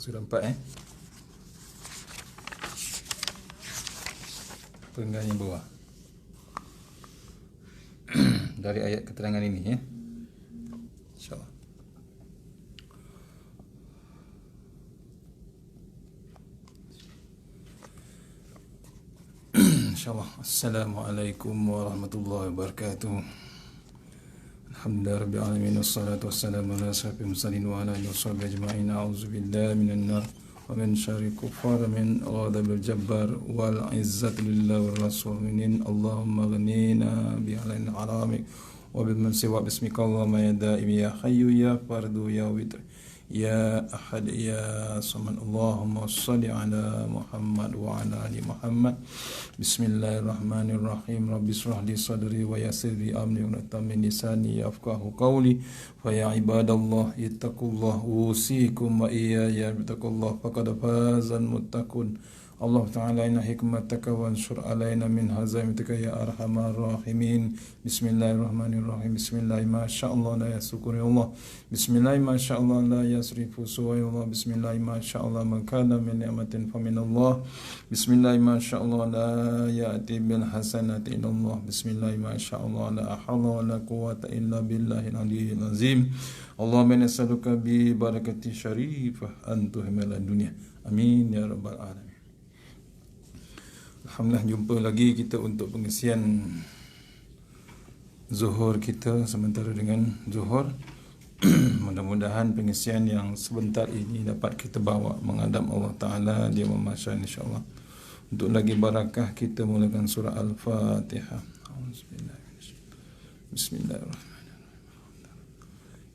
Surah 4 Perenggan yang bawah dari ayat keterangan ini ya. InsyaAllah. InsyaAllah. Assalamualaikum warahmatullahi wabarakatuh. Alhamdulillah rabbil alamin, wassalatu wassalamu ala asyrafil mursalin wa ala alihi washabbihi ajma'in. A'udzubillahi minan nar wa min syarri kuffar min ghadabil jabbar wal izzati lillahi war rasulin. Allahumma ghnina bi alaina haramik wa bil mansi wa bismika Allahumma ya daim ya hayyu ya fardu ya witr ya ahad ya samad. Allahumma shalli ala Muhammad wa ala ali Muhammad. Bismillahirrahmanirrahim. Rabbi shrah li sadri wa yassir li amri wa tammin lisani yafqahu qawli. Fa ya ibadallah ittaqullah usikum wa iyaya bittaqullah faqad fazal muttaqun. Allah Ta'ala inna hikmataka wa anshur alaina min hazamitika ya arhamar rahimin. Bismillahirrahmanirrahim. Bismillahi ma sya'allah la yasukun ya Allah. Bismillahi ma sya'allah la yasrifu suwa ya Allah. Bismillahi ma sya'allah man kana min ni'matin fa min Allah. Bismillahi ma sya'allah la ya'ti bil hasanati illa Allah. Bismillahi ma sya'allah la hawla wa la quwwata illa billahil aliyyil azim. Allahumma nas'aluka bi barakati syarifah an tuhmil dunya. Amin ya rabbal alamin. Alhamdulillah, jumpa lagi kita untuk pengisian zuhur kita sementara dengan zuhur. Mudah-mudahan pengisian yang sebentar ini dapat kita bawa menghadap Allah Ta'ala di Yawmul Mahsyar insyaAllah. Untuk lagi barakah kita mulakan surah Al-Fatihah. Bismillahirrahmanirrahim.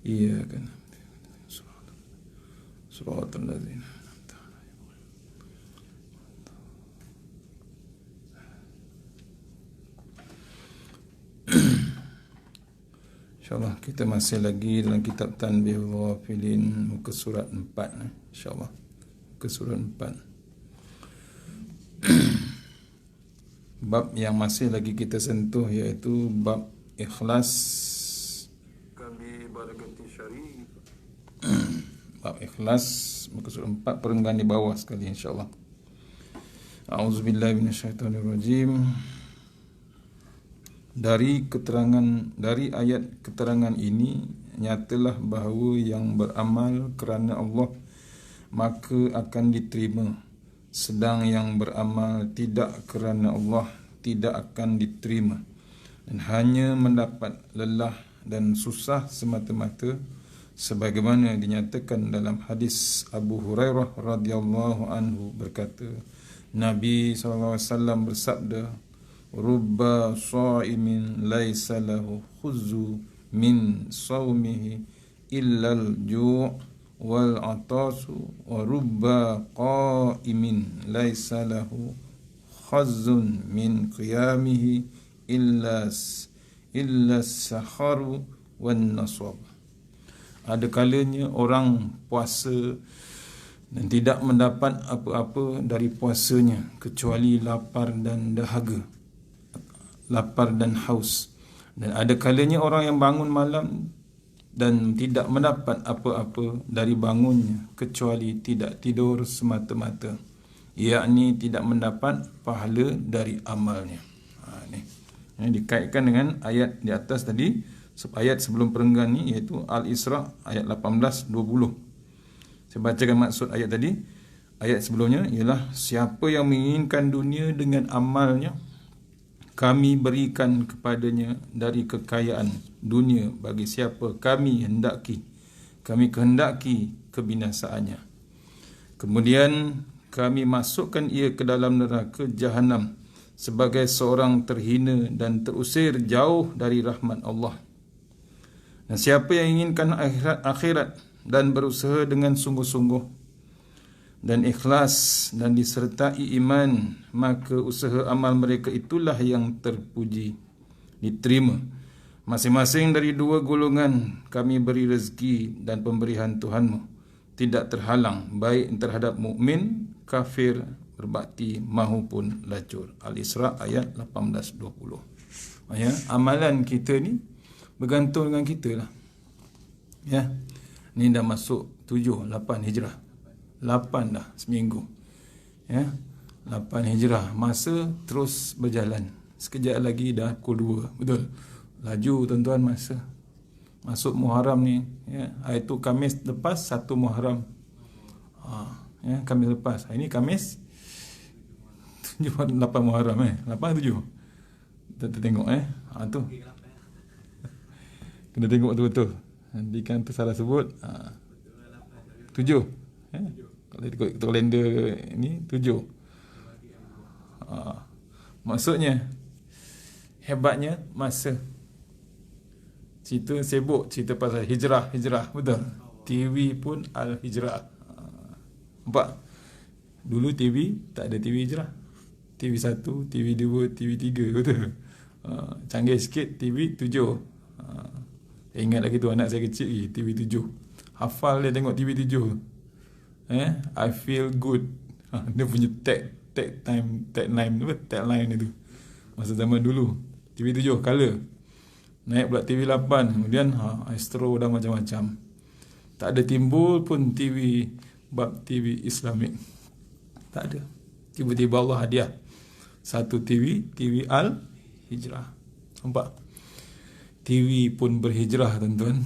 Iyyaka na'budu siratal ladzina. InsyaAllah kita masih lagi dalam kitab Tanbihul Ghafilin, muka surat 4 InsyaAllah, muka surat 4. Bab yang masih lagi kita sentuh iaitu bab ikhlas. Kami barakati syarif. Bab ikhlas, muka surat 4, perenggan di bawah sekali insyaAllah. A'udzubillahi minasyaitonirrajim. Dari ayat keterangan ini nyatalah bahawa yang beramal kerana Allah maka akan diterima, sedang yang beramal tidak kerana Allah tidak akan diterima dan hanya mendapat lelah dan susah semata-mata, sebagaimana dinyatakan dalam hadis Abu Hurairah radhiyallahu anhu berkata, Nabi SAW bersabda, Rubba sha'imin laisa lahu khuzzu min sawmihi illal ju' wal atasu wa rubba qa'imin laisa lahu khazzun min qiyamihi illa sakharu wan nasab. Ada kalanya orang puasa dan tidak mendapat apa-apa dari puasanya kecuali lapar dan dahaga, lapar dan haus. Dan ada kalanya orang yang bangun malam dan tidak mendapat apa-apa dari bangunnya kecuali tidak tidur semata-mata, yakni tidak mendapat pahala dari amalnya. Ini dikaitkan dengan ayat di atas tadi, ayat sebelum perenggan ni, iaitu Al-Isra ayat 18-20. Saya bacakan maksud ayat tadi. Ayat sebelumnya ialah, siapa yang menginginkan dunia dengan amalnya, kami berikan kepadanya dari kekayaan dunia bagi siapa kami kehendaki kebinasaannya. Kemudian kami masukkan ia ke dalam neraka Jahannam sebagai seorang terhina dan terusir jauh dari rahmat Allah. Dan siapa yang inginkan akhirat dan berusaha dengan sungguh-sungguh dan ikhlas dan disertai iman, maka usaha amal mereka itulah yang terpuji, diterima. Masing-masing dari dua golongan kami beri rezeki dan pemberian Tuhanmu tidak terhalang, baik terhadap mukmin, kafir, berbakti maupun lacur. Al-Isra ayat 18-20. Ya, amalan kita ni bergantung dengan kita lah. Ya, ni dah masuk 7-8 hijrah. 8 dah seminggu. Ya. 8 Hijrah. Masa terus berjalan. Sekejap lagi dah pukul 2. Betul. Laju tuan-tuan masa. Masuk Muharram ni, ya. Hari tu Khamis lepas 1 Muharram. Ya, Khamis lepas. Hari ni Khamis 8 Muharram 8 7. Kita tengok tu. Kena tengok tu betul. Nanti kan tu salah sebut. 7. Kalau ikut kalender ni 7. Maksudnya hebatnya masa. Cerita sibuk cerita pasal hijrah, betul. TV pun al-hijrah. Nampak? Dulu TV tak ada TV hijrah. TV 1, TV 2, TV 3, betul. Canggih sikit TV 7. Ingat lagi tu anak saya kecil lagi TV 7. Hafal dia tengok TV 7. I feel good. Dia punya tagline itu. Masa zaman dulu TV 7 color. Naik pula TV 8. Kemudian Astro dan macam-macam. Tak ada timbul pun TV TV Islamik. Tak ada. Tiba-tiba Allah hadiah satu TV Al-Hijrah. Nampak? TV pun berhijrah tuan-tuan.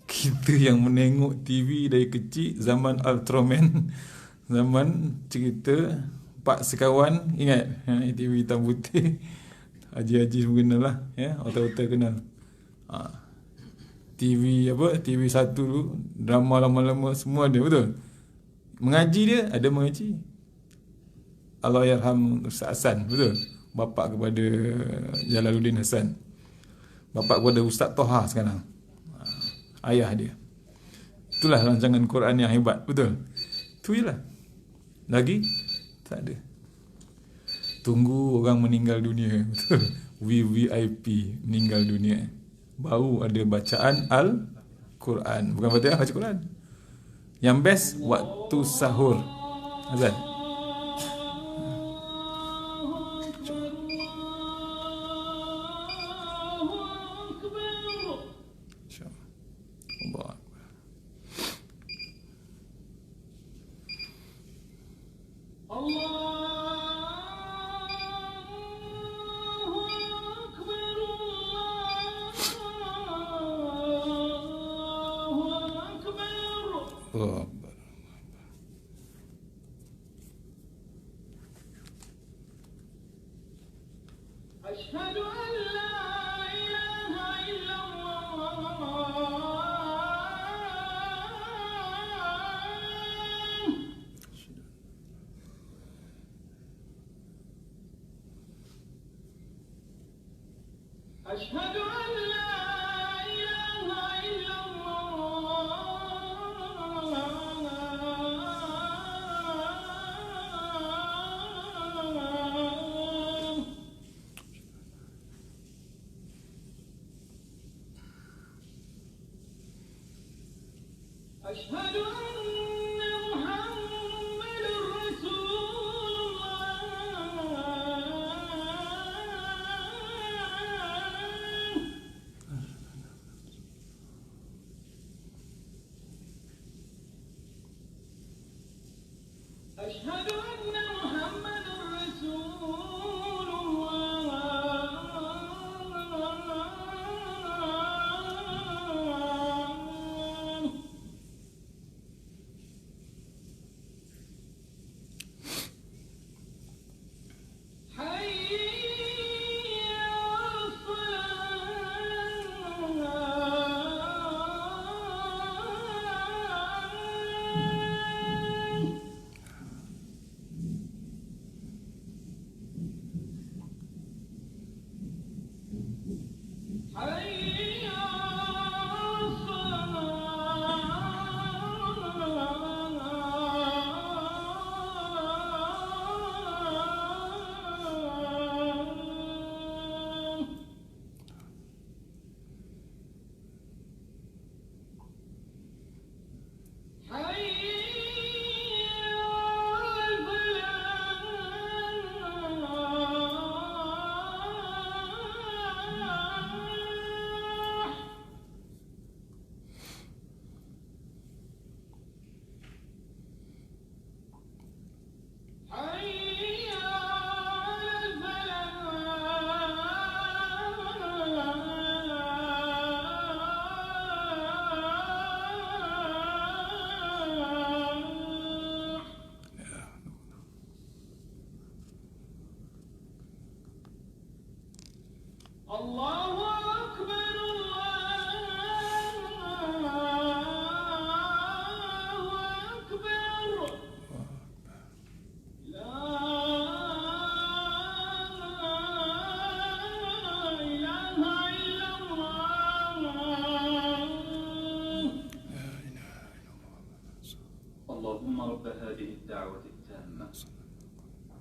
Kita yang menengok TV dari kecil zaman Ultraman, zaman cerita Pak Sekawan, ingat TV hitam putih. Haji-haji semua kenal lah, otak-otak kenal. TV TV 1 dulu, drama lama-lama semua ada, betul. Mengaji dia ada mengaji. Allahyarham Ustaz Hasan, betul. Bapa kepada Jalaluddin Hasan. Bapa kepada Ustaz Toha sekarang. Ayah dia. Itulah rancangan Quran yang hebat, betul. Itu je lah. Lagi tak ada. Tunggu orang meninggal dunia, betul. VVIP meninggal dunia. Baru ada bacaan Al-Quran. Bukan Fatihah, baca Quran. Yang best waktu sahur. Azan.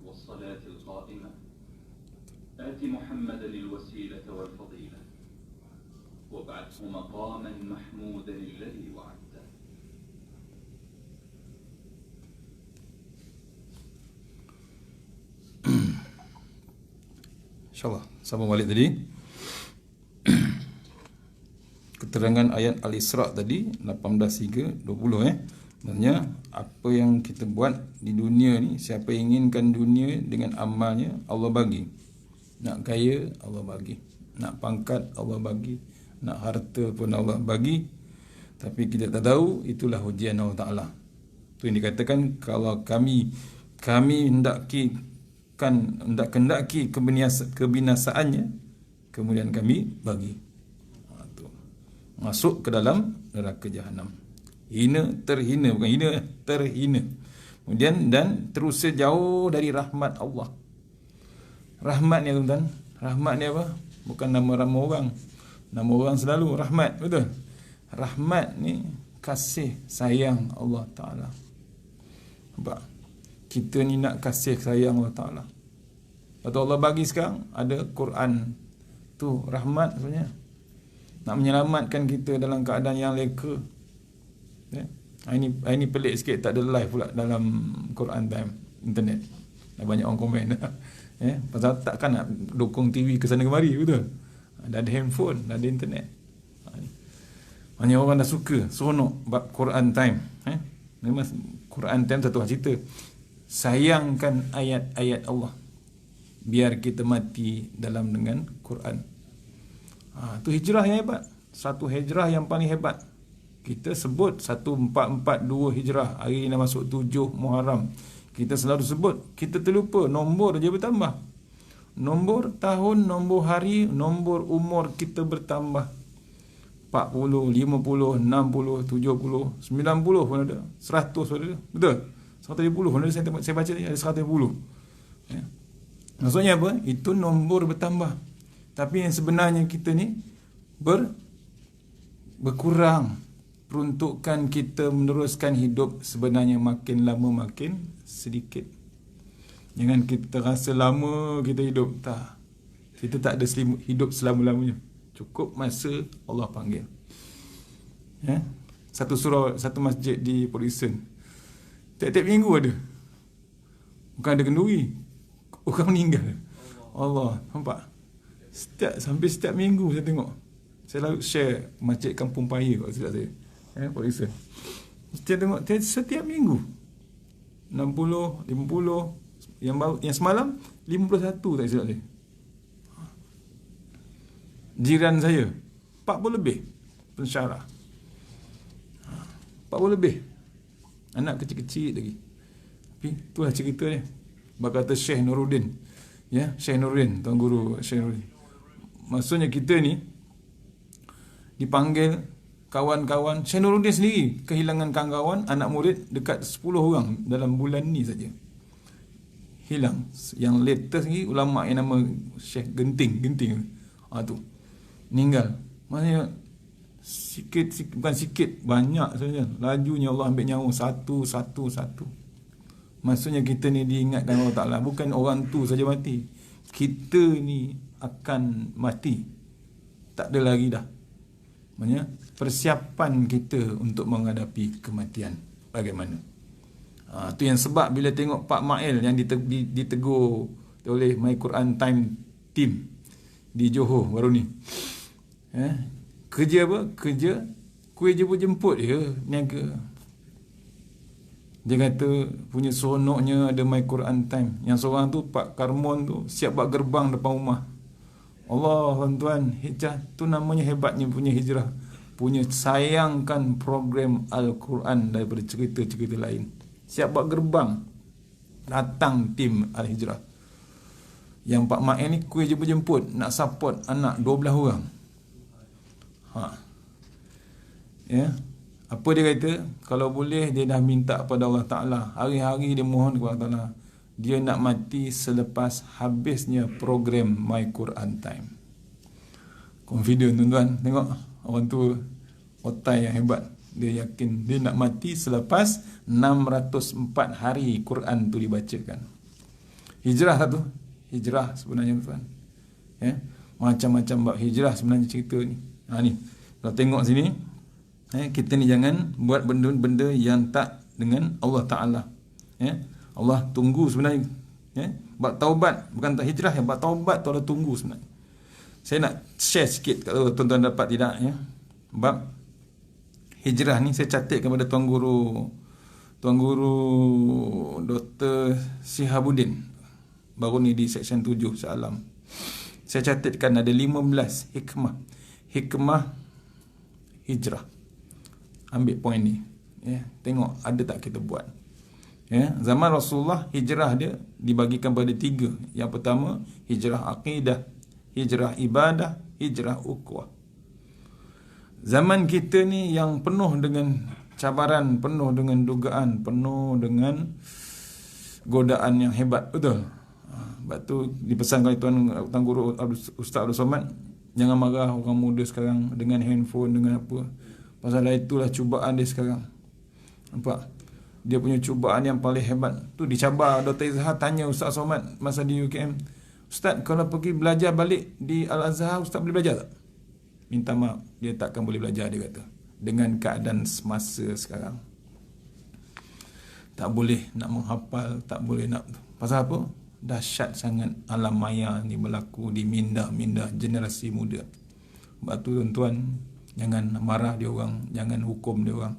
والصلاة القائمة آت محمدا الوسيلة والفضيلة وابعثه مقاما محمودا الذي وعدته. InsyaAllah sambung balik tadi. Keterangan ayat Al-Isra' tadi 18:3-20 Maksudnya apa yang kita buat di dunia ni, siapa inginkan dunia dengan amalnya, Allah bagi. Nak kaya, Allah bagi. Nak pangkat, Allah bagi. Nak harta pun Allah bagi. Tapi kita tak tahu, itulah ujian Allah Ta'ala. Itu yang dikatakan, kalau kami hendaki kebinasaannya, kemudian kami bagi. Masuk ke dalam neraka Jahanam. Terhina, bukan hina, terhina. Kemudian dan terus jauh dari rahmat Allah. Rahmat ni tuan-tuan, rahmat ni apa? Bukan nama orang. Nama orang selalu rahmat, betul? Rahmat ni kasih sayang Allah Ta'ala. Nampak? Kita ni nak kasih sayang Allah Ta'ala. Lepas Allah bagi sekarang ada Quran. Tu rahmat sebenarnya. Nak menyelamatkan kita dalam keadaan yang leka. Ini pelik sikit, tak ada live pula dalam Quran Time internet. Dah banyak orang komen dah. Pasal takkan nak dukung TV ke sana kemari, betul? Dah ada handphone, dah ada internet. Banyak orang dah suka, seronok bab Quran Time. Memang Quran Time satu cerita. Sayangkan ayat-ayat Allah, biar kita mati dalam dengan Quran. Tu hijrah yang hebat. Satu hijrah yang paling hebat. Kita sebut 1442 hijrah. Hari ini dah masuk 7 Muharram. Kita selalu sebut. Kita terlupa. Nombor je bertambah. Nombor tahun, nombor hari, nombor umur kita bertambah. 40, 50, 60, 70, 90 pun ada. 100 pun ada. Betul? 150 pun ada. Saya baca ni ada 150. Maksudnya apa? Itu nombor bertambah. Tapi yang sebenarnya kita ni berkurang. Peruntukan kita meneruskan hidup sebenarnya makin lama makin sedikit. Jangan kita rasa lama kita hidup. Tak. Kita tak ada hidup selama-lamanya. Cukup masa Allah panggil. Satu surau, satu masjid di Port Dickson. Tiap-tiap minggu ada. Bukan ada kenduri. Orang meninggal. Allah, nampak? Sampai setiap minggu saya tengok. Saya lalu share masjid Kampung Paya kat silap saya. Port Dickson. Saya tengok setiap minggu. 60, 50, yang semalam 51 tak silap saya. Jiran saya 40 lebih pensyarah. 40 lebih. Anak kecil-kecil lagi. Tapi itulah cerita ni. Berkata Syekh Nuruddin. Syekh Nuruddin, Tuan Guru Syekh Nuruddin. Maksudnya kita ni dipanggil kawan-kawan. Syekh Nuruddin sendiri kehilangan kawan-kawan, anak murid dekat 10 orang dalam bulan ni saja. Hilang. Yang latest ni ulama yang nama Syekh Genting tu meninggal. Maksudnya bukan sikit, banyak saja. Lajunya Allah ambil nyawa satu. Maksudnya kita ni diingatkan Allah Ta'ala. Bukan orang tu saja mati. Kita ni akan mati. Tak ada lagi dah. Maksudnya persiapan kita untuk menghadapi kematian bagaimana. Tu yang sebab bila tengok Pak Mail yang ditegur oleh My Quran Time Team di Johor baru ni. Kerja apa? Kerja kuih jemput dia niaga. Dia kata punya seronoknya ada My Quran Time. Yang seorang tu Pak Karmon tu siap buat gerbang depan rumah. Allah, tuan-tuan, hijrah tu namanya hebatnya punya hijrah. Punya sayangkan program Al-Quran daripada cerita-cerita lain. Siap buat gerbang. Datang tim Al-Hijrah. Yang Pak Mak ni kuih jemput nak support anak 12 orang. Apa dia kata? Kalau boleh dia dah minta kepada Allah Ta'ala. Hari-hari dia mohon kepada Allah Ta'ala. Dia nak mati selepas habisnya program My Quran Time. Confident tuan-tuan. Tengok orang tu otai yang hebat. Dia yakin dia nak mati selepas 604 hari Quran tu dibacakan. Hijrah satu. Hijrah sebenarnya tuan. Ya. Macam-macam bab hijrah sebenarnya cerita ni. Ni. Kalau tengok sini, kita ni jangan buat benda-benda yang tak dengan Allah Ta'ala. Ya. Allah tunggu sebenarnya. Ya. Bab taubat, bukan tak hijrah ya, bab taubat tu Allah tunggu sebenarnya. Saya nak share sikit kalau tuan-tuan dapat tidak ya. Bab hijrah ni saya catat kepada Tuan Guru Dr. Sihabuddin. Baru ni di seksyen 7 Shah-Alam. Saya catatkan ada 15 hikmah hijrah. Ambil poin ni. Ya, tengok ada tak kita buat. Ya, zaman Rasulullah hijrah dia dibagikan pada 3. Yang pertama, hijrah akidah, hijrah ibadah, hijrah ukhuwah. Zaman kita ni yang penuh dengan cabaran, penuh dengan dugaan, penuh dengan godaan yang hebat, betul. Sebab tu dipesankan oleh Tuan Guru Ustaz Abdul Somad, jangan marah orang muda sekarang dengan handphone, dengan apa. Pasal itulah cubaan dia sekarang. Nampak? Dia punya cubaan yang paling hebat tu dicabar. Dr. Izhar tanya Ustaz Somad masa di UKM, Ustaz, kalau pergi belajar balik di Al-Azhar, Ustaz boleh belajar tak? Minta maaf, dia takkan boleh belajar, dia kata. Dengan keadaan semasa sekarang, tak boleh nak menghafal, tak boleh nak. Pasal apa? Dahsyat sangat alam maya ni berlaku di minda generasi muda. Sebab tu tuan-tuan, jangan marah dia orang, jangan hukum dia orang.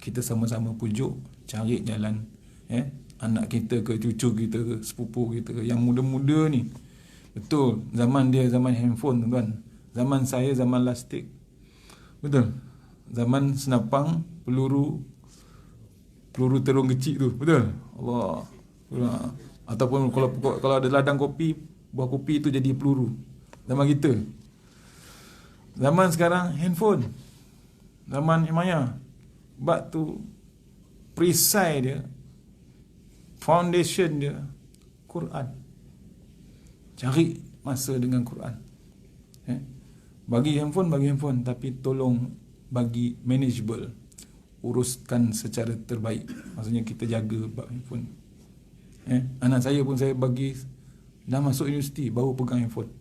Kita sama-sama pujuk, cari jalan. Anak kita ke, cucu kita ke, sepupu kita ke, yang muda-muda ni. Betul, zaman dia zaman handphone tuan. Zaman saya zaman lastik. Betul. Zaman senapang, peluru terung kecil tu. Betul. Allah. Ataupun kalau ada ladang kopi, buah kopi tu jadi peluru. Zaman kita. Zaman sekarang handphone. Zaman maya. Bab tu perisai dia, foundation dia Quran. Cari masa dengan Quran. Bagi handphone, tapi tolong bagi manageable. Uruskan secara terbaik. Maksudnya kita jaga bab handphone. Anak saya pun saya bagi dah masuk universiti baru pegang handphone.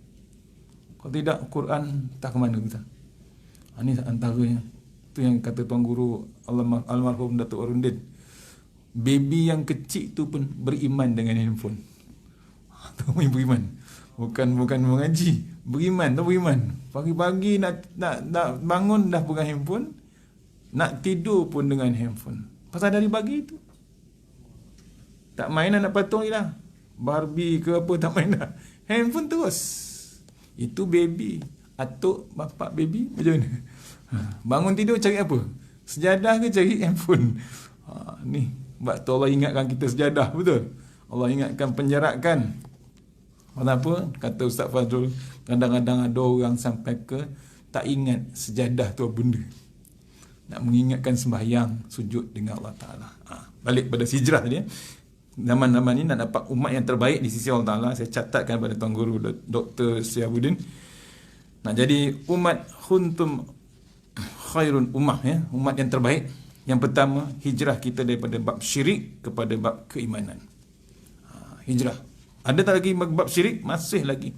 Kalau tidak, Quran tak ke mana kita. Ini antaranya. Itu yang kata Tuan Guru Almarhum Datuk Arundin. Baby yang kecil tu pun beriman dengan handphone. Tu beriman. Bukan mengaji, beriman. Pagi-pagi nak bangun dah pegang handphone, nak tidur pun dengan handphone. Pasal dari pagi tu tak main nak patung je lah. Barbie ke apa tak main dah. Handphone terus. Itu baby. Atuk bapak baby macam mana? Bangun tidur cari apa? Sejadah ke cari handphone? Ni sebab tu Allah ingatkan kita sejadah, betul? Allah ingatkan penjarakan. Kenapa? Kata Ustaz Fazrul, kadang-kadang ada orang sampai ke tak ingat sejadah tu apa benda. Nak mengingatkan sembahyang, sujud dengan Allah Ta'ala. Balik pada hijrah tadi. Zaman-zaman ni nak dapat umat yang terbaik di sisi Allah Ta'ala. Saya catatkan pada Tuan Guru Dr. Sihabuddin. Nak jadi umat khuntum khairun ummah, umat yang terbaik. Yang pertama, hijrah kita daripada bab syirik kepada bab keimanan. Hijrah. Ada tak lagi bab syirik? Masih lagi.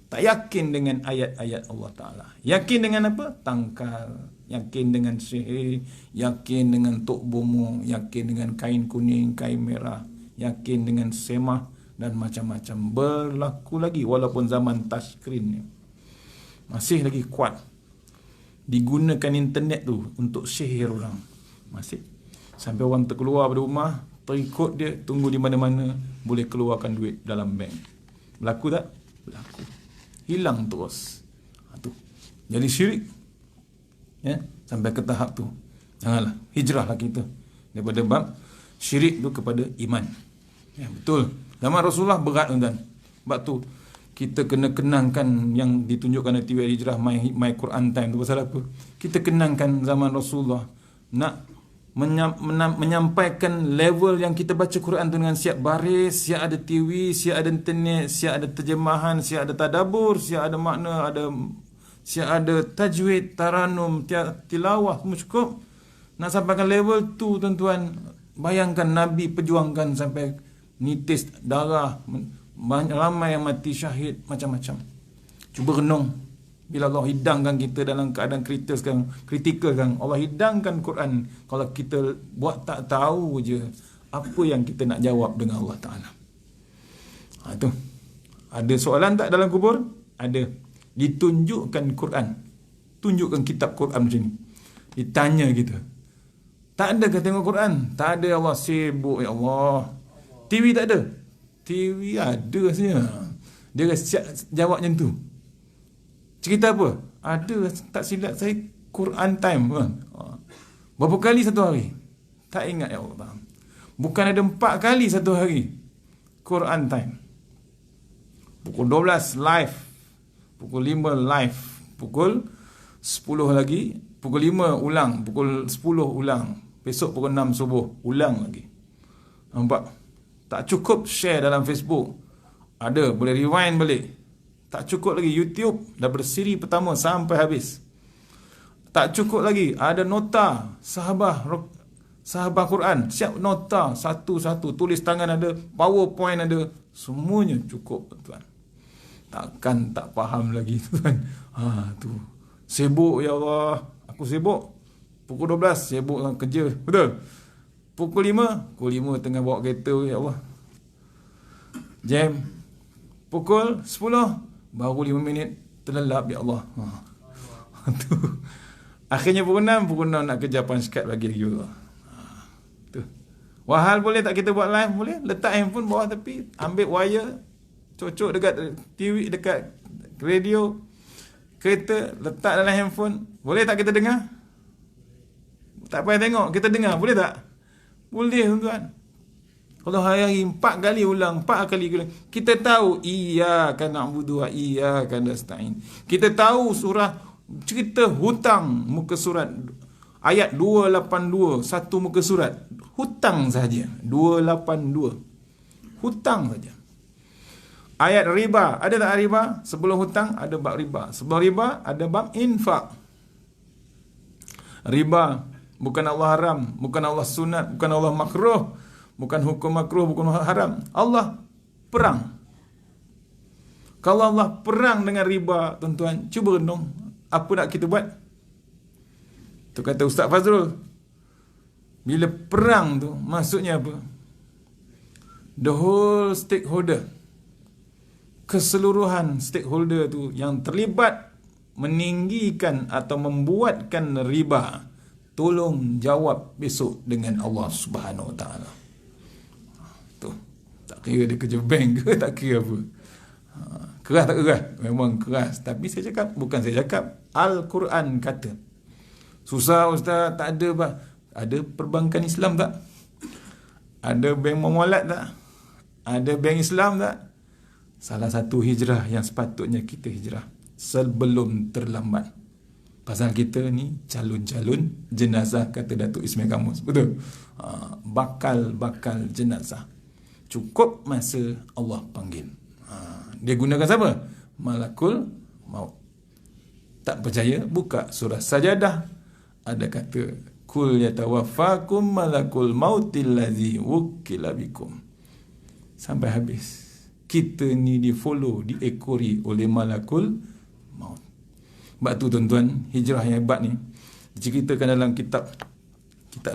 Tak yakin dengan ayat-ayat Allah Ta'ala. Yakin dengan apa? Tangkal. Yakin dengan sihir. Yakin dengan tok bomo. Yakin dengan kain kuning, kain merah. Yakin dengan semah dan macam-macam. Berlaku lagi walaupun zaman touchscreen ni. Masih lagi kuat. Digunakan internet tu untuk sihir orang. Masih. Sampai orang terkeluar dari rumah, terikut dia, tunggu di mana-mana, boleh keluarkan duit dalam bank. Berlaku tak? Berlaku. Hilang terus. Tu. Jadi syirik. Sampai ke tahap tu. Janganlah. Hijrahlah kita. Daripada bab syirik tu kepada iman. Betul. Zaman Rasulullah berat tuan. Sebab tu, kita kena kenangkan yang ditunjukkan oleh TV Hijrah My Quran Time tu. Pasal apa? Kita kenangkan zaman Rasulullah. Nak menyampaikan level yang kita baca Quran tu dengan siap baris, siap ada TV, siap ada internet, siap ada terjemahan, siap ada tadabbur, siap ada makna, siap ada tajwid, taranum, tilawah, semua cukup. Nak sampaikan level tu tuan-tuan, bayangkan Nabi perjuangkan sampai nitis darah, banyak ramai yang mati syahid, macam-macam. Cuba renung, bila Allah hidangkan kita dalam keadaan kritikal kan, Allah hidangkan Quran, kalau kita buat tak tahu je apa yang kita nak jawab dengan Allah Ta'ala. Tu. Ada soalan tak dalam kubur? Ada. Ditunjukkan Quran, tunjukkan kitab Quran macam ni, ditanya kita, tak ada ke tengok Quran? Tak ada, Allah sibuk, ya Allah. TV tak ada? TV ada saja. Dia jawab macam tu. Cerita apa? Ada, tak silap saya, Quran time kan. Berapa kali satu hari? Tak ingat, ya Allah. Bukan ada 4 kali satu hari Quran time. Pukul 12 live, pukul 5 live, pukul 10 lagi, pukul 5 ulang, pukul 10 ulang, besok pukul 6 subuh ulang lagi. Nampak? Tak cukup share dalam Facebook, ada, boleh rewind balik. Tak cukup lagi YouTube, daripada siri pertama sampai habis. Tak cukup lagi, ada nota sahabah Quran, siap nota satu-satu, tulis tangan ada, PowerPoint ada, semuanya cukup tuan. Takkan tak faham lagi tuan. Tu. Sibuk, ya Allah. Aku sibuk. Pukul 12 sibuk dengan kerja. Betul? Pukul 5 tengah bawa kereta, ya Allah. Jam. Pukul 10 baru 5 minit terlelap, ya Allah. Tu. Akhirnya pukul 6 nak kerja punchcard lagi Allah. Tu. Wahal boleh tak kita buat live? Boleh. Letak handphone bawah tepi, ambil wire, cocok dekat TV, dekat radio, kereta, letak dalam handphone. Boleh tak kita dengar? Tak payah tengok, kita dengar. Boleh tak? Boleh tuan-tuan. Kalau hari-hari 4 kali ulang, 4 kali ulang, kita tahu iyyaka na'budu wa iyyaka nasta'in. Kita tahu surah cerita hutang, muka surat ayat 282, satu muka surat. Hutang saja, 282. Hutang saja. Ayat riba, ada tak riba? Sebelum hutang ada bab riba. Sebelum riba ada bab infak. Riba bukan Allah haram, bukan Allah sunat, bukan Allah makruh, bukan hukum makruh, bukan haram. Allah perang. Kalau Allah perang dengan riba, tuan-tuan, cuba renung, apa nak kita buat? Tu kata Ustaz Fazrul, bila perang tu maksudnya apa? The whole stakeholder, keseluruhan stakeholder tu yang terlibat meninggikan atau membuatkan riba, tolong jawab besok dengan Allah Subhanahu Wa Taala. Tu, tak kira dia kerja bank ke, tak kira apa. Keras tak keras? Memang keras. Tapi saya cakap, bukan saya cakap, Al-Quran kata. Susah Ustaz, tak ada. Ada perbankan Islam tak? Ada bank muamalat tak? Ada bank Islam tak? Salah satu hijrah yang sepatutnya kita hijrah sebelum terlambat. Pasal kita ni calon-calon jenazah, kata Datuk Ismail Kamus. Betul? Bakal jenazah. Cukup masa Allah panggil. Dia gunakan siapa? Malakul maut. Tak percaya? Buka surah Sajadah. Ada kata, kul yatawaffakum malakul mautil ladzi wukila bikum. Sampai habis. Kita ni di follow, diekori oleh malakul maut. Sebab tu tuan-tuan, hijrah yang hebat ni diceritakan dalam kitab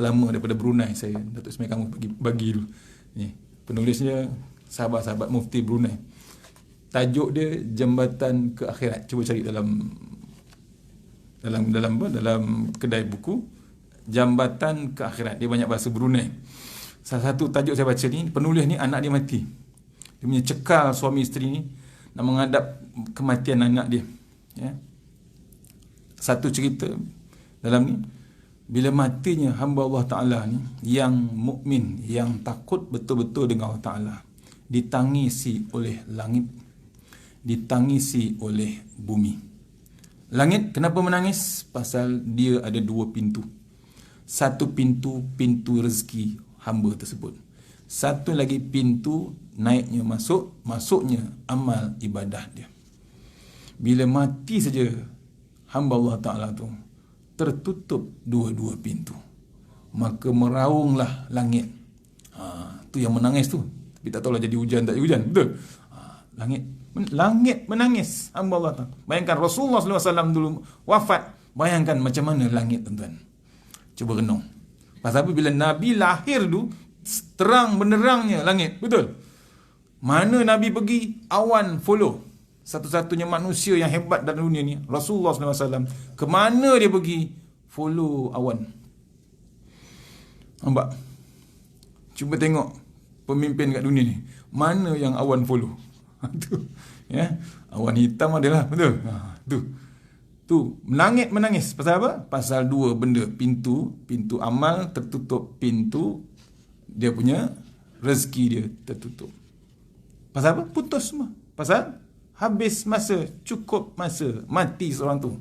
lama daripada Brunei. Saya Datuk Ismail kamu bagi dulu. Ni, penulisnya sahabat-sahabat mufti Brunei. Tajuk dia Jambatan ke Akhirat. Cuba cari dalam kedai buku, Jambatan ke Akhirat. Dia banyak bahasa Brunei. Salah satu tajuk saya baca ni, penulis ni anak dia mati. Dia punya cekal suami isteri ni nak menghadap kematian anak dia. Ya. Satu cerita dalam ni, bila matinya hamba Allah Ta'ala ni, yang mukmin, yang takut betul-betul dengan Allah Ta'ala, ditangisi oleh langit, ditangisi oleh bumi. Langit kenapa menangis? Pasal dia ada 2 pintu. Satu pintu rezeki hamba tersebut. Satu lagi pintu naiknya masuknya amal ibadah dia. Bila mati saja hamba Allah Ta'ala tu, tertutup 2 pintu. maka meraunglah langit. Tu yang menangis tu. Tapi tak tahulah jadi hujan tak jadi hujan. Betul? Langit menangis. Hamba Allah Ta'ala. Bayangkan Rasulullah SAW dulu wafat. Bayangkan macam mana langit, tuan-tuan. Cuba renung. Pasal apa? Bila Nabi lahir tu, terang benderangnya langit. Betul? Mana Nabi pergi, awan follow. Satu-satunya manusia yang hebat dalam dunia ni, Rasulullah SAW. Kemana dia pergi, follow awan. Nampak? Cuba tengok pemimpin kat dunia ni. Mana yang awan follow? Tu, ya, awan hitam adalah, betul? Tu langit menangis. Pasal apa? Pasal dua benda. Pintu amal tertutup, pintu dia punya rezeki dia tertutup. Pasal apa? Putus semua. Pasal habis masa, cukup masa, mati seorang tu.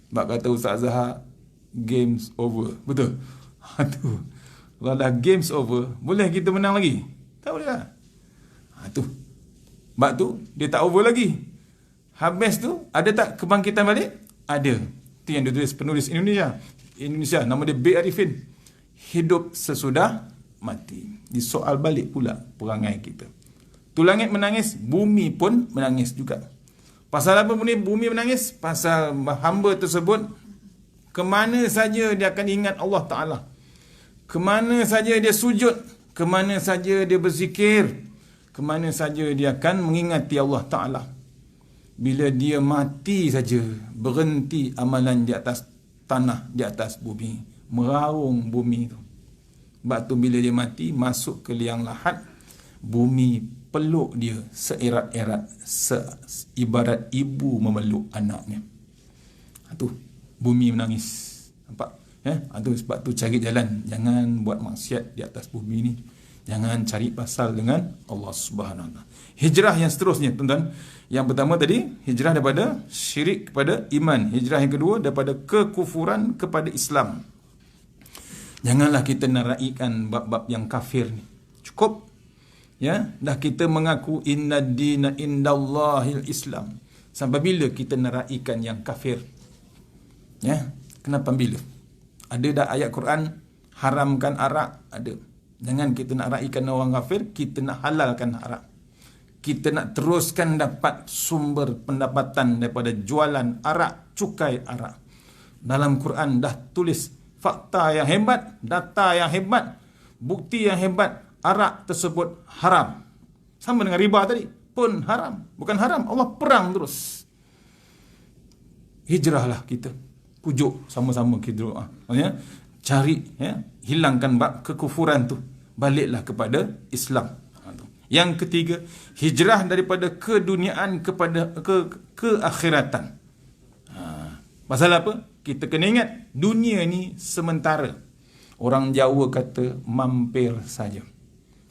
Sebab kata Ustaz Zahar, games over. Betul? Tu. Kalau dah games over, boleh kita menang lagi? Tak boleh lah. Tu. Sebab tu, dia tak over lagi. Habis tu, ada tak kebangkitan balik? Ada. Itu yang ditulis penulis Indonesia. Nama dia B. Arifin. Hidup sesudah mati. Disoal balik pula perangai kita. Tu langit menangis, bumi pun menangis juga. Pasal apa bumi menangis? Pasal hamba tersebut, kemana saja dia akan ingat Allah Ta'ala. Kemana saja dia sujud, kemana saja dia berzikir, kemana saja dia akan mengingati Allah Ta'ala. Bila dia mati saja, berhenti amalan di atas tanah, di atas bumi. Meraung bumi tu. Sebab tu bila dia mati, masuk ke liang lahat, bumi peluk dia seerat-erat, ibarat ibu memeluk anaknya. Tu, bumi menangis. Nampak? Tu sebab tu cari jalan. Jangan buat maksiat di atas bumi ni. Jangan cari pasal dengan Allah Subhanahu Wa Taala. Hijrah yang seterusnya, tuan-tuan. Yang pertama tadi, hijrah daripada syirik kepada iman. Hijrah yang kedua, daripada kekufuran kepada Islam. Janganlah kita naraikan bab-bab yang kafir ni. Cukup. Ya, dah kita mengaku inna dina indallahil Islam. Sampai bila kita naraikan yang kafir? Ya, kenapa bila? Ada dah ayat Quran haramkan arak? Ada. Jangan kita nak raikan orang kafir, kita nak halalkan arak. Kita nak teruskan dapat sumber pendapatan daripada jualan arak, cukai arak. Dalam Quran dah tulis fakta yang hebat, data yang hebat, bukti yang hebat. Arak tersebut haram. Sama dengan riba tadi, pun haram. Bukan haram, Allah perang terus. Hijrahlah kita. Pujuk sama-sama kita doa. Maksudnya, cari, hilangkan bab kekufuran tu. Baliklah kepada Islam. Yang ketiga, hijrah daripada keduniaan kepada keakhiratan. Pasal apa? Kita kena ingat, dunia ni sementara. Orang Jawa kata mampir saja.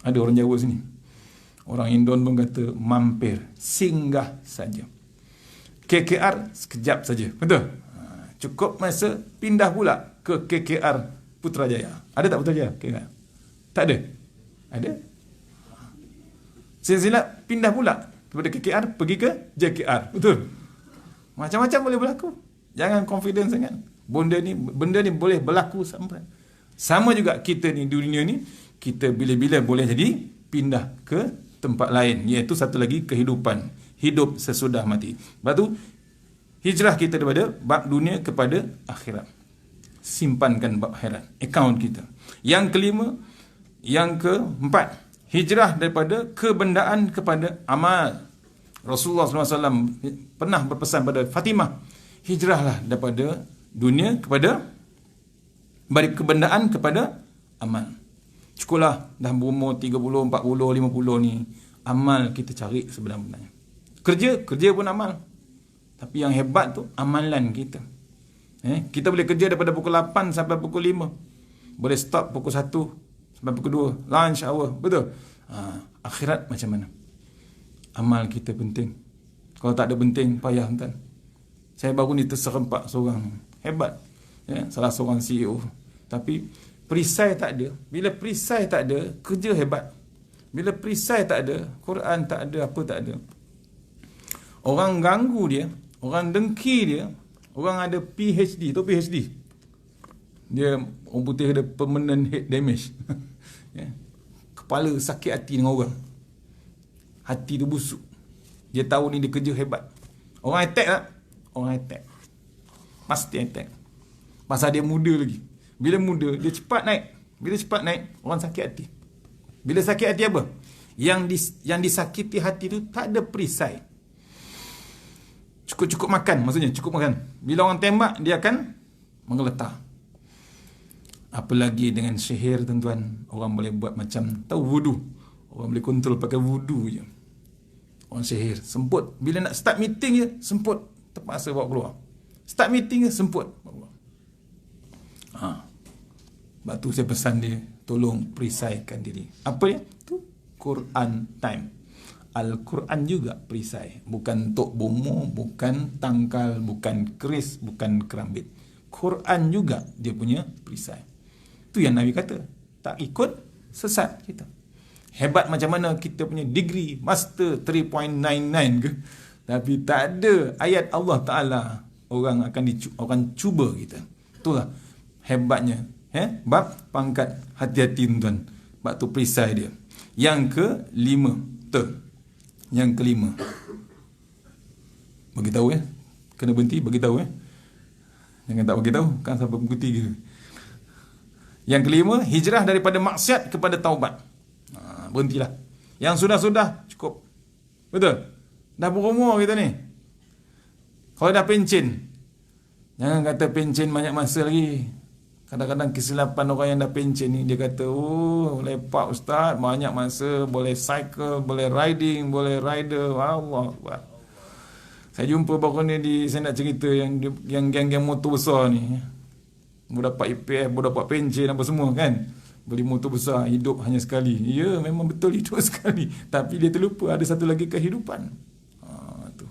Ada orang Jawa sini. Orang Indon pun kata mampir, singgah saja. KKR sekejap saja. Betul? Cukup masa pindah pula ke KKR Putrajaya. Ada tak Putrajaya? KKR? Tak ada? Ada? Silap pindah pula daripada KKR pergi ke JKR. Betul? Macam-macam boleh berlaku. Jangan confident sangat. Benda ni boleh berlaku sampai. Sama juga kita ni, dunia ni, kita bila-bila boleh jadi pindah ke tempat lain, iaitu satu lagi kehidupan, hidup sesudah mati. Lepas tu hijrah kita daripada bab dunia kepada akhirat. Simpankan bab akhirat, akaun kita. Yang kelima, yang keempat, hijrah daripada kebendaan kepada amal. Rasulullah SAW pernah berpesan pada Fatimah, hijrahlah daripada dunia kepada kebendaan kepada amal. Cukuplah dah berumur 30, 40, 50 ni, amal kita cari sebenarnya. Kerja pun amal. Tapi yang hebat tu amalan kita. Kita boleh kerja daripada pukul 8 sampai pukul 5. Boleh stop pukul 1 sampai pukul 2, lunch hour. Betul? Akhirat macam mana? Amal kita penting. Kalau tak ada penting, payah tuan. Saya baru ni terserempak seorang hebat, salah seorang CEO. Tapi perisai tak ada. Bila perisai tak ada, kerja hebat. Bila perisai tak ada, Quran tak ada, apa tak ada. Orang ganggu dia, orang dengki dia, orang ada PhD, tu PhD. Dia orang putih ada permanent head damage. Ya. Kepala sakit hati dengan orang. Hati tu busuk. Dia tahu ni dia kerja hebat. Orang attack tak? Orang attack. Pasti attack. Pasal dia muda lagi. Bila muda, dia cepat naik. Bila cepat naik, orang sakit hati. Bila sakit hati apa? Yang disakiti hati tu tak ada perisai. Cukup-cukup makan, maksudnya cukup makan. Bila orang tembak, dia akan menggeletar. Apalagi dengan sihir, tuan-tuan. Orang boleh buat macam, tahu wudu. Orang boleh kontrol pakai wudu je. Orang sihir, semput. Bila nak start meeting je, semput. Terpaksa bawa keluar. Start meeting je, semput. Bawa keluar. Sebab tu saya pesan dia, tolong perisaikan diri. Apa dia? Tu Quran time. Al-Quran juga perisai. Bukan tok bomo, bukan tangkal, bukan keris, bukan kerambit. Quran juga dia punya perisai. Tu yang Nabi kata. Tak ikut, sesat kita. Hebat macam mana kita punya degree master 3.99 ke, tapi tak ada ayat Allah Ta'ala, orang akan cuba kita. Itulah hebatnya. Bab pangkat, hati-hati tuan. Bab tu perisai dia. Yang kelima, yang kelima, beritahu kena berhenti, beritahu jangan tak beritahu kan sampai pukul 3. Yang kelima, hijrah daripada maksiat kepada taubat. Berhentilah. Yang sudah-sudah cukup. Betul? Dah berumur kita ni. Kalau dah pencen, jangan kata pencen banyak masa lagi. Kadang-kadang kesilapan orang yang dah pencen ni, dia kata, oh lepak ustaz, banyak masa, boleh cycle, boleh riding, boleh rider. Allah Akbar. Saya jumpa baru ni saya nak cerita yang geng-geng motor besar ni. Boleh dapat EPF, boleh dapat pencen apa semua kan. Beli motor besar, hidup hanya sekali. Ya, memang betul hidup sekali. Tapi dia terlupa ada satu lagi kehidupan. Tu.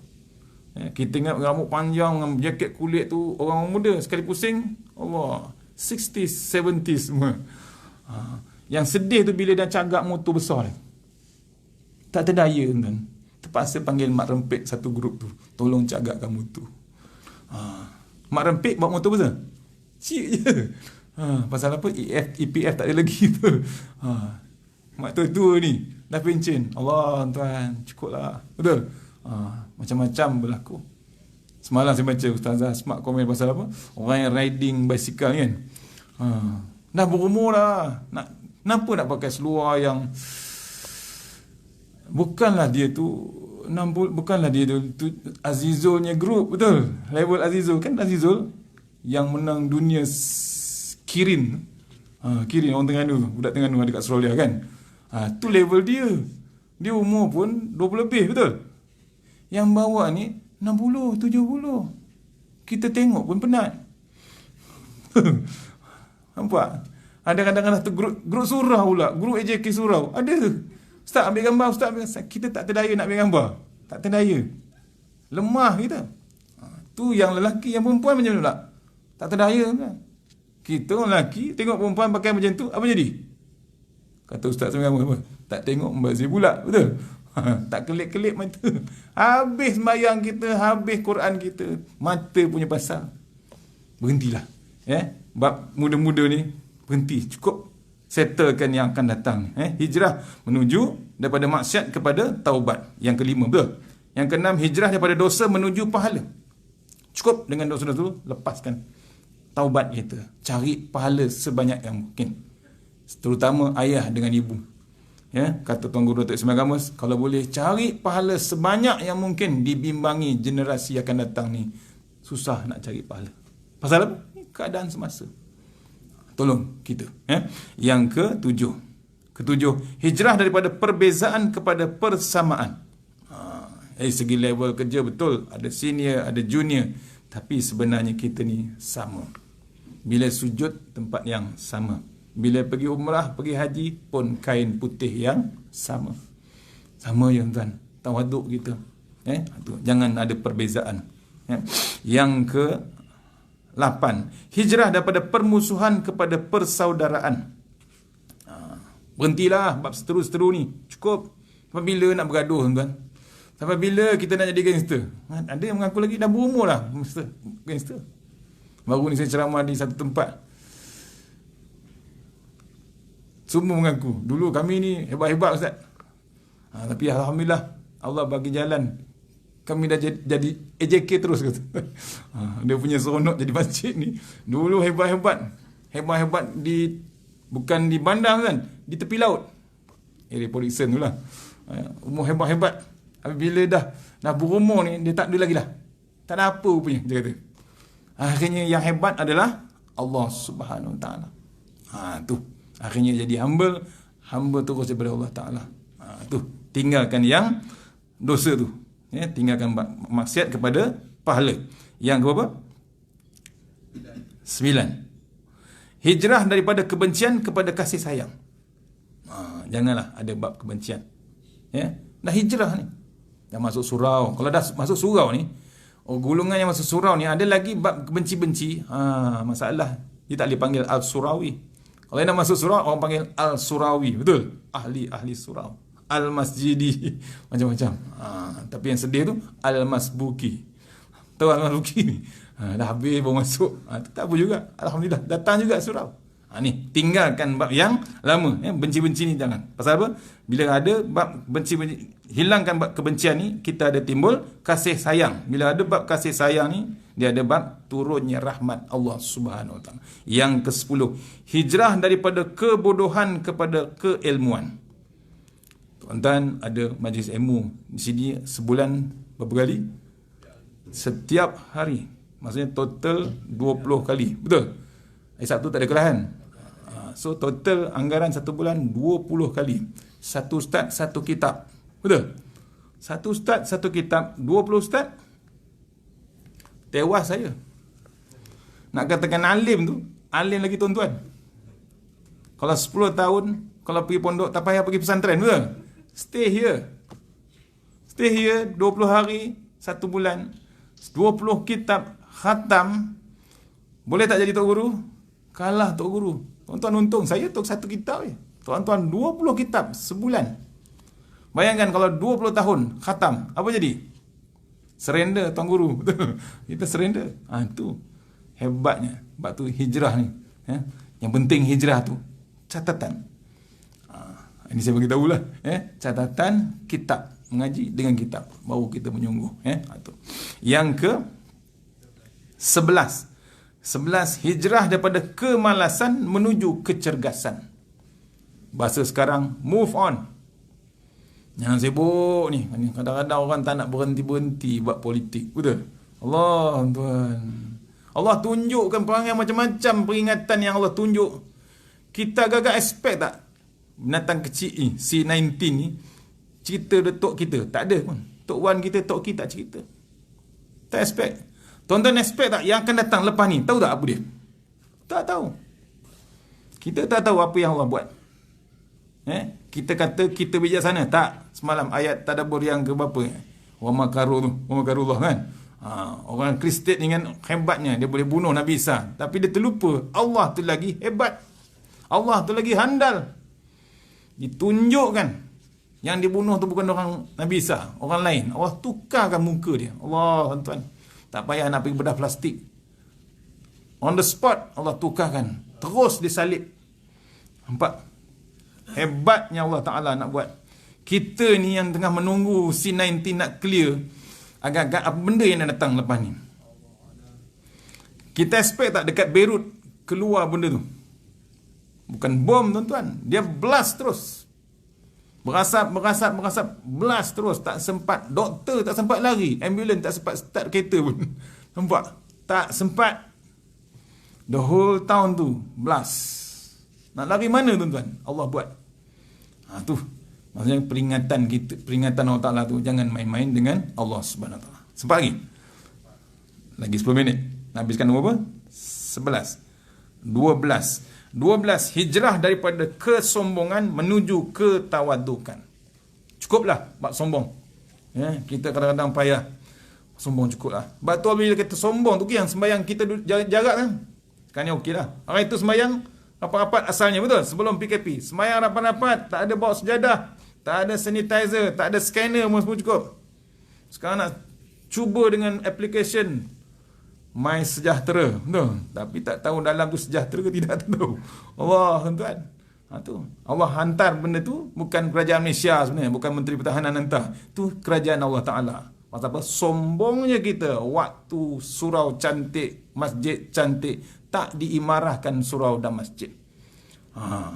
Kita ingat rambut panjang dengan jaket kulit tu, orang muda sekali pusing, Allah, 60s, 70s semua. Yang sedih tu bila dah cagak motor besar ni. Tak terdaya kan. Terpaksa panggil Mak Rempit satu grup tu. Tolong cagakkan motor. Mak Rempit bawa motor besar. Cik je. Pasal apa? EPF tak ada lagi tu. Mak tua-tua ni dah pencen. Allah tuan, cukup lah. Betul? Macam-macam berlaku. Semalam saya baca Ustazah Asma komen pasal apa? Orang yang riding basikal kan. Dah berumur dah. Kenapa nak pakai seluar yang bukanlah dia tu Azizulnya group, betul? Level Azizul kan, Azizul yang menang dunia Kirin. Kirin orang Terengganu, budak Terengganu ada kat Australia kan. Tu level dia. Dia umur pun 20 lebih, betul? Yang bawa ni 60, 70. Kita tengok pun penat. Nampak? Ada kadang-kadang tu grup surau pula, grup AJK surau. Ada. Ustaz ambil gambar, Ustaz ambil gambar. Kita tak terdaya nak ambil gambar. Tak terdaya. Lemah kita. Tu yang lelaki, yang perempuan macam mana pula? Tak terdaya kan? Kita orang lelaki tengok perempuan pakai macam tu, apa jadi? Kata Ustaz semua apa? Tak tengok membazir pula, betul? Tak kelip-kelip mata. Habis sembahyang kita, habis Quran kita, mata punya pasal. Berhentilah. Bab muda-muda ni berhenti, cukup. Settlekan yang akan datang. Hijrah menuju daripada maksiat kepada taubat. Yang kelima, betul? Yang keenam, hijrah daripada dosa menuju pahala. Cukup dengan dosa-dosa tu, lepaskan. Taubat kita, cari pahala sebanyak yang mungkin, terutama ayah dengan ibu. Kata Tuan Guru Datuk Ismail Gamus, kalau boleh cari pahala sebanyak yang mungkin, dibimbangi generasi akan datang ni susah nak cari pahala. Pasal apa? Keadaan semasa. Tolong kita. Yang ketujuh, hijrah daripada perbezaan kepada persamaan. Dari segi level kerja betul, ada senior, ada junior, tapi sebenarnya kita ni sama. Bila sujud, tempat yang sama. Bila pergi umrah, pergi haji pun kain putih yang sama. Sama ya tuan. Tawaduk kita. Jangan ada perbezaan. Yang ke-8, hijrah daripada permusuhan kepada persaudaraan. Berhentilah bab seteru-seteru ni. Cukup. Sampai bila nak bergaduh tuan? Sampai bila kita nak jadi gangster? Ada yang mengaku lagi dah berumur lah gangster. Baru ni saya ceramah di satu tempat. Semua mengaku. Dulu kami ni hebat-hebat Ustaz. Tapi Alhamdulillah Allah bagi jalan. Kami dah jadi AJK terus kata. Dia punya seronok jadi masjid ni. Dulu hebat-hebat. Hebat-hebat bukan di bandar kan, di tepi laut. Area Polisen tu lah. Umur hebat-hebat. Bila dah berumur ni, dia tak ada lagi lah. Tak ada apa punya, dia kata. Akhirnya yang hebat adalah Allah Subhanahu Wa Ta'ala. Tu. Akhirnya jadi hamba terus daripada Allah Ta'ala. Tu. Tinggalkan yang dosa tu. Tinggalkan maksiat kepada pahala. Yang ke berapa? 9. Hijrah daripada kebencian kepada kasih sayang. Janganlah ada bab kebencian. Dah hijrah ni. Dah masuk surau. Kalau dah masuk surau ni, golongan yang masuk surau ni ada lagi bab benci-benci. Masalah dia tak boleh panggil Al-Surawi. Kalau yang dah masuk surau, orang panggil Al-Surawi. Betul? Ahli surau. Al-Masjidi. Macam-macam. Tapi yang sedih tu Al-Masbuki. Tahu Al-Masbuki ni? Dah habis baru masuk. Tak apa juga. Alhamdulillah. Datang juga surau. Ni tinggalkan bab yang lama. Benci-benci ni jangan. Pasal apa? Bila ada bab benci-benci, hilangkan bab kebencian ni, kita ada timbul kasih sayang. Bila ada bab kasih sayang ni, dia ada bab turunnya rahmat Allah Subhanahu Wa Ta'ala. Yang ke-10, hijrah daripada kebodohan kepada keilmuan. Tuan-tuan ada majlis ilmu di sini sebulan berapa kali? Setiap hari. Maksudnya total 20 kali. Betul? Hari Sabtu tak ada kelahan. So total anggaran satu bulan 20 kali. Satu ustaz satu kitab. Betul? Satu ustaz satu kitab, 20 ustaz. Tewas saya. Nak katakan alim tu, alim lagi tuan-tuan. Kalau 10 tahun, kalau pergi pondok tak payah pergi pesantren, betul? Stay here. Stay here 20 hari, 1 bulan. 20 kitab khatam. Boleh tak jadi tok guru? Kalah tok guru. Tuan-tuan untung, saya tok 1 kitab je. Tuan-tuan 20 kitab sebulan. Bayangkan kalau 20 tahun khatam, apa jadi? Surrender tuan guru. Betul? Kita surrender. Itu hebatnya. Sebab tu hijrah ni. Yang penting hijrah tu catatan. Ini saya bagi tahulah. Catatan kitab. Mengaji dengan kitab. Baru kita menyungguh. Yang ke 11. 11. Hijrah daripada kemalasan menuju kecergasan. Bahasa sekarang, move on. Jangan sibuk ni. Kadang-kadang orang tak nak berhenti-berhenti buat politik. Betul? Allah, tuan. Allah tunjukkan perangai macam-macam peringatan yang Allah tunjuk. Kita agak-agak expect tak? Binatang kecil ni, C19 ni, cerita detok kita. Tak ada pun. Tok Wan kita, Tok Ki tak cerita. Tak expect. Tuan-tuan expect tak yang akan datang lepas ni? Tahu tak apa dia? Tak tahu. Kita tak tahu apa yang Allah buat. Kita kata kita bijaksana. Tak. Semalam ayat tadabbur yang ke berapa? Wa makarullah kan? Orang Kristian ni kan hebatnya. Dia boleh bunuh Nabi Isa. Tapi dia terlupa. Allah tu lagi hebat. Allah tu lagi handal. Ditunjukkan yang dibunuh tu bukan orang Nabi Isa, orang lain. Allah tukarkan muka dia. Allah, tuan-tuan. Tak payah nak pergi bedah plastik. On the spot Allah tukarkan. Terus disalib. Nampak? Hebatnya Allah Ta'ala nak buat. Kita ni yang tengah menunggu C19 nak clear, agak-agak apa benda yang nak datang lepas ni. Kita expect tak dekat Beirut keluar benda tu? Bukan bom, tuan-tuan. Dia blast terus. Berasap, blast terus. Tak sempat. Doktor tak sempat lari. Ambulans tak sempat start kereta pun. Nampak? Tak sempat. The whole town tu blast. Nak lari mana, tuan-tuan? Allah buat. Tu. Maksudnya peringatan kita, peringatan Allah Ta'ala tu, jangan main-main dengan Allah Subhanahu Wa Ta'ala. Sempat lagi? Lagi 10 minit. Nak habiskan berapa? 11. 12. Hijrah daripada kesombongan menuju ketawadukan. Cukuplah bab sombong. Kita kadang-kadang payah sombong, cukuplah. Sebab tu bila kata sombong tu yang sembahyang kita jarak kan. Sekarang ni okeylah. Orang itu sembahyang rapat-rapat asalnya, betul? Sebelum PKP. Sembahyang rapat-rapat, tak ada bawa sejadah, tak ada sanitizer, tak ada scanner, semua cukup. Sekarang nak cuba dengan application My Sejahtera, betul? Tapi tak tahu dalam tu sejahtera ke tidak, tahu. Allah, tuan-tuan. Tu Allah hantar benda tu bukan kerajaan Malaysia sebenarnya, bukan Menteri Pertahanan hantar. Tu kerajaan Allah Taala. Pasal apa? Sombongnya kita waktu surau cantik, masjid cantik, tak diimarahkan surau dan masjid.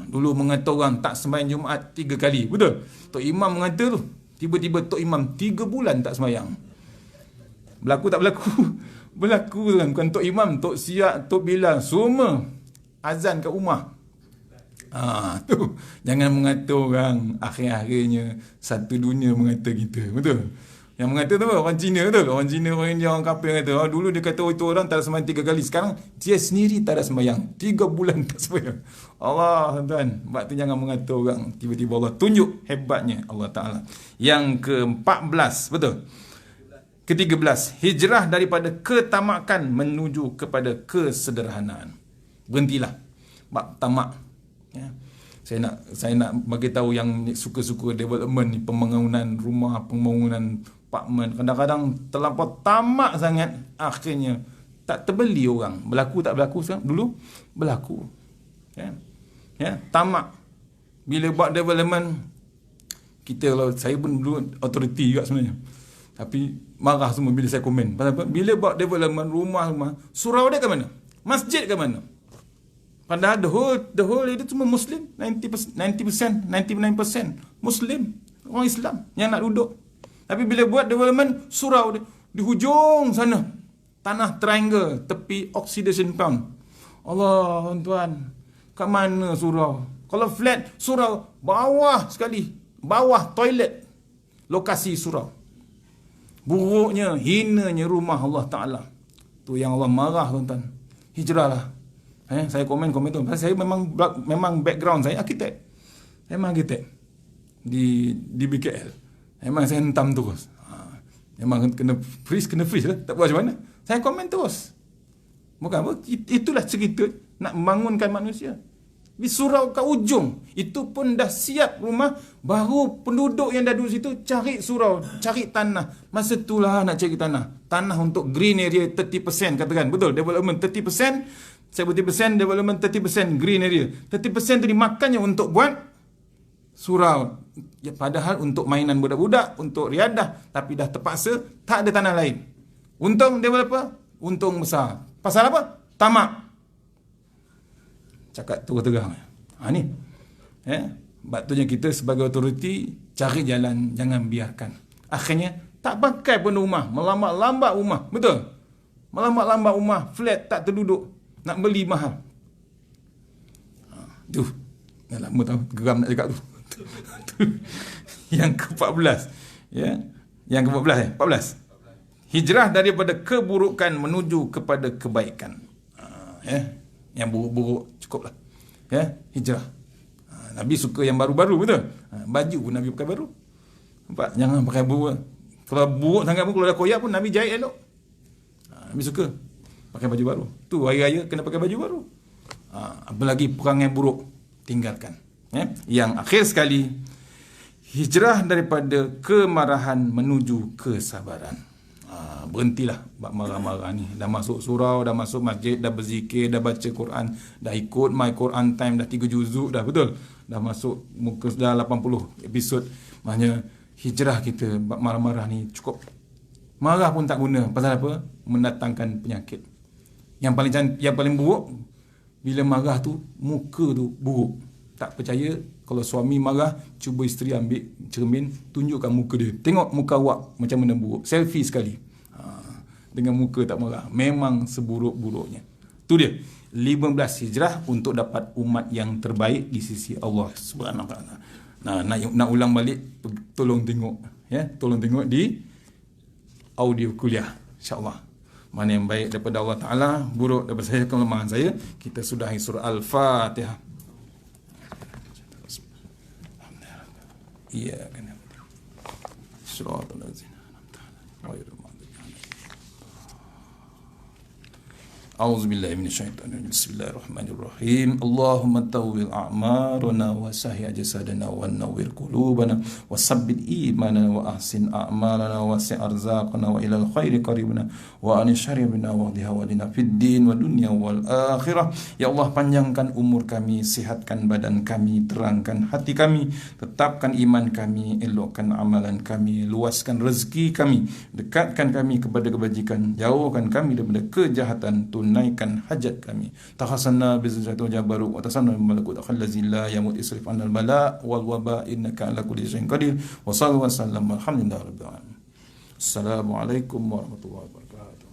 Dulu mengata orang tak sembahyang Jumaat 3 kali. Betul? Tok Imam mengata tu. Tiba-tiba Tok Imam 3 bulan tak sembahyang. Berlaku tak berlaku? Berlaku kan. Bukan Tok Imam, Tok Siak, Tok Bilal, semua azan kat rumah. Tu jangan mengata orang akhir-akhirnya satu dunia mengata kita. Betul? Yang mengata tu orang Cina, betul? Orang Cina, orang India, orang kafir kata, dulu dia kata itu orang tak ada sembahyang 3 kali. Sekarang dia sendiri tak ada sembahyang. 3 bulan tak sembahyang. Allah, tuan. Sebab tu jangan mengata orang. Tiba-tiba Allah tunjuk hebatnya Allah Ta'ala. Yang ke-14, betul? Ke-13, hijrah daripada ketamakan menuju kepada kesederhanaan. Berhentilah bab tamak. Ya. Saya nak bagi tahu yang suka-suka development ni, pembangunan rumah, pembangunan apartmen, kadang-kadang terlampau tamak sangat, akhirnya tak terbeli orang. Berlaku tak berlaku sekarang? Dulu berlaku. Ya, tamak. Bila buat development, kita, kalau saya pun dulu authority juga sebenarnya, tapi marah semua bila saya komen. Pasal apa? Bila buat development rumah, surau dia ke mana? Masjid ke mana? Padahal the whole itu cuma Muslim, 90%, 99% Muslim, orang Islam yang nak duduk. Tapi bila buat development, surau dia di hujung sana, tanah triangle, tepi oxidation pound. Allah, tuan, kat mana surau? Kalau flat, surau bawah sekali, bawah toilet, lokasi surau. Buruknya, hinanya rumah Allah Ta'ala. Tu yang Allah marah, tuan-tuan. Hijrahlah. Saya komen tu. Saya memang background saya arkitek. Saya memang arkitek di BKL. Memang saya hentam terus. Memang kena freeze lah. Tak buat macam mana. Saya komen terus. Bukan apa. Itulah cerita nak membangunkan manusia. Di surau kat ujung. Itu pun dah siap rumah. Baru penduduk yang dah duduk situ cari surau, cari tanah. Masa itulah nak cari tanah. Tanah untuk green area 30% katakan. Betul? Development 30%. 70% development, 30% green area. 30% tu dimakannya untuk buat surau. Ya, padahal untuk mainan budak-budak, untuk riadah. Tapi dah terpaksa, tak ada tanah lain. Untung developer, untung besar. Pasal apa? Tamak. Cakap terang-terang. Ni. Batunya kita sebagai autoriti, cari jalan, jangan biarkan. Akhirnya, tak pakai pun rumah. Melambat-lambat rumah. Betul? Melambat-lambat rumah. Flat tak terduduk. Nak beli mahal. Dah lama tahu, geram nak cakap tu. Yang ke-14. Ya. Yang ke-14 14. Hijrah daripada keburukan menuju kepada kebaikan. Yang buruk-buruk cukuplah. Ya, hijrah. Nabi suka yang baru-baru, betul? Baju pun Nabi pakai baru. Nampak? Jangan pakai buruk. Kalau buruk sangat pun, kalau dah koyak pun Nabi jahit elok. Nabi suka pakai baju baru. Tu hari raya kena pakai baju baru. Apalagi perangai buruk, tinggalkan. Yang akhir sekali, hijrah daripada kemarahan menuju kesabaran. Berhentilah bab marah-marah ni. Dah masuk surau, dah masuk masjid, dah berzikir, dah baca Quran, dah ikut My Quran Time, dah 3 juzuk dah, betul? Dah masuk muka dah 80 episod. Maknanya hijrah kita bab marah-marah ni cukup. Marah pun tak guna. Pasal apa? Mendatangkan penyakit. Yang paling buruk, bila marah tu, muka tu buruk. Tak percaya, kalau suami marah, cuba isteri ambil cermin, tunjukkan muka dia. Tengok muka awak macam mana buruk. Selfie sekali. Dengan muka tak marah. Memang seburuk-buruknya. Tu dia. 15 hijrah untuk dapat umat yang terbaik di sisi Allah Subhanahu Wa Taala. Nak ulang balik, tolong tengok. Tolong tengok di audio kuliah. InsyaAllah. Mana yang baik daripada Allah Ta'ala, buruk daripada saya, kelemahan saya. Kita sudahi surah Al-Fatihah. Iya kan. Surah Al-Zina. A'udzubillahi minasyaitonir rajim. Bismillahirrahmanirrahim. Allahumma tawwil a'marana wa sahih jasadana wa nawwir qulubana wa sabbit imanana wa ahsin a'malana wa wasi' arzaqana wa ilal khairi qaribna wa an syarri bina wa hdih walina fid din wa dunya wal akhirah. Ya Allah, panjangkan umur kami, sihatkan badan kami, terangkan hati kami, tetapkan iman kami, elokkan amalan kami, luaskan rezeki kami, dekatkan kami kepada kebajikan, jauhkan kami daripada kejahatan, tunaikan hajat kami. Tahasanna bizzati wa jabaru wa tasanna malakut allazi la yamut isrif anal bala wal waba innaka ala kulli syai'in qadir. Wa sallallahu wa sallam alhamdulillahi rabbil alamin. Assalamualaikum warahmatullahi wabarakatuh.